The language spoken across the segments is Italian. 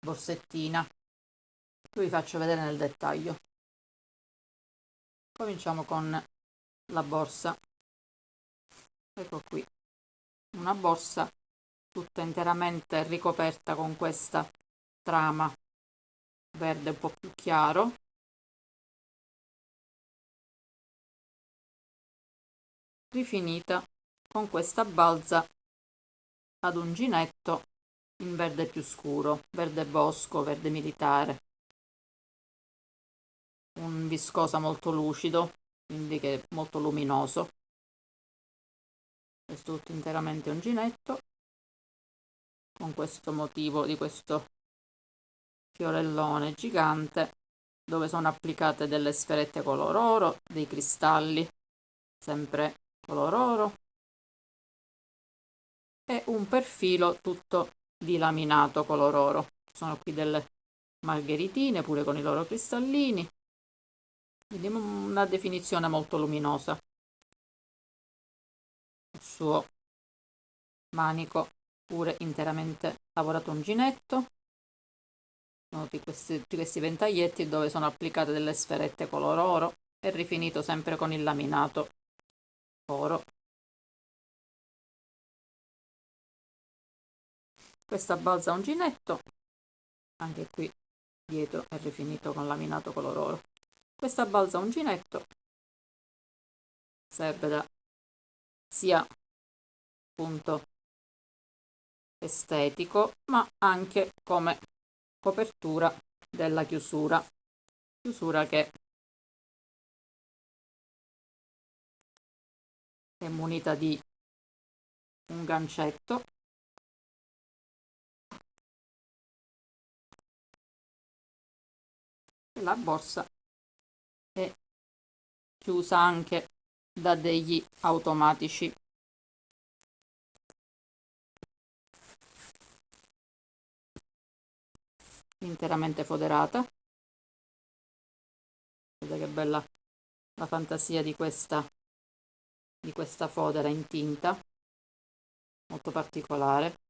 borsettina, che vi faccio vedere nel dettaglio. Cominciamo con la borsa. Ecco qui, una borsa tutta interamente ricoperta con questa trama verde un po' più chiaro, rifinita con questa balza ad uncinetto in verde più scuro, verde bosco, verde militare, un viscosa molto lucido, quindi che è molto luminoso. Questo tutto interamente uncinetto con questo motivo di questo fiorellone gigante dove sono applicate delle sferette color oro, dei cristalli sempre color oro e un perfilo tutto di laminato color oro. Sono qui delle margheritine pure con i loro cristallini, quindi una definizione molto luminosa. Il suo manico pure interamente lavorato uncinetto, tutti questi ventaglietti dove sono applicate delle sferette color oro e rifinito sempre con il laminato oro. Questa balza uncinetto, anche qui dietro è rifinito con laminato color oro. Questa balza uncinetto serve da sia punto estetico ma anche come copertura della chiusura che è munita di un gancetto e la borsa è chiusa anche da degli automatici interamente foderata. Vedete che bella la fantasia di questa fodera in tinta, molto particolare.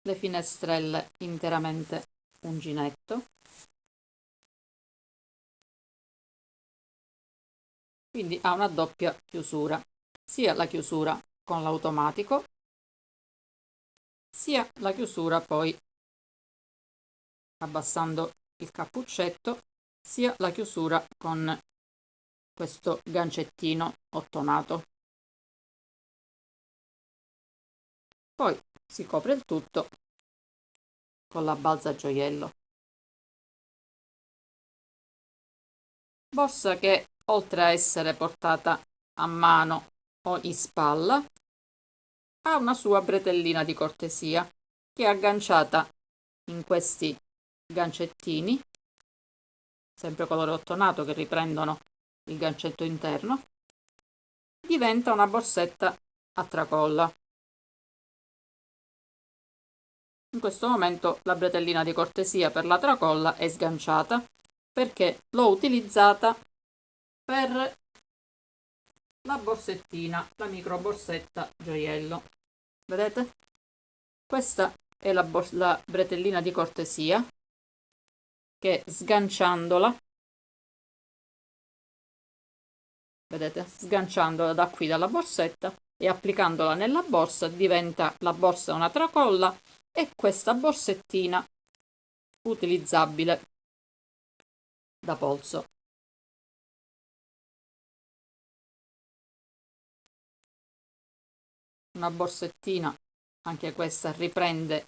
Le finestrelle interamente uncinetto, quindi ha una doppia chiusura, sia la chiusura con l'automatico sia la chiusura poi abbassando il cappuccetto, sia la chiusura con questo gancettino ottonato. Poi si copre il tutto con la balza gioiello. Borsa che oltre a essere portata a mano o in spalla ha una sua bretellina di cortesia che è agganciata in questi gancettini sempre colore ottonato che riprendono il gancetto interno. Diventa una borsetta a tracolla. In questo momento la bretellina di cortesia per la tracolla è sganciata perché l'ho utilizzata per la borsettina, la micro borsetta gioiello. Vedete? Questa è la bretellina di cortesia che sganciandola, vedete? Sganciandola da qui dalla borsetta e applicandola nella borsa diventa la borsa una tracolla e questa borsettina utilizzabile da polso. Una borsettina, anche questa riprende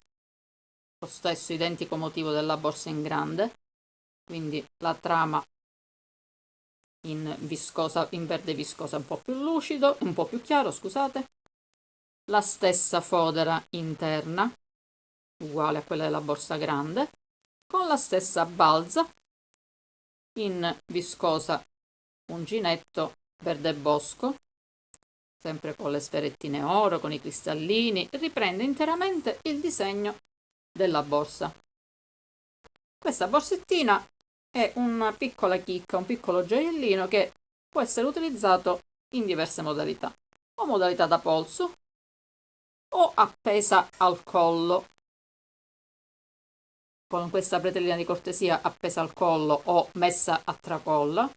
lo stesso identico motivo della borsa in grande, quindi la trama in viscosa, in verde viscosa un po' più lucido, un po' più chiaro, scusate, la stessa fodera interna uguale a quella della borsa grande, con la stessa balza in viscosa uncinetto verde bosco, sempre con le sferettine oro, con i cristallini, riprende interamente il disegno della borsa. Questa borsettina è una piccola chicca, un piccolo gioiellino che può essere utilizzato in diverse modalità, o modalità da polso o appesa al collo con questa bretellina di cortesia appesa al collo o messa a tracolla,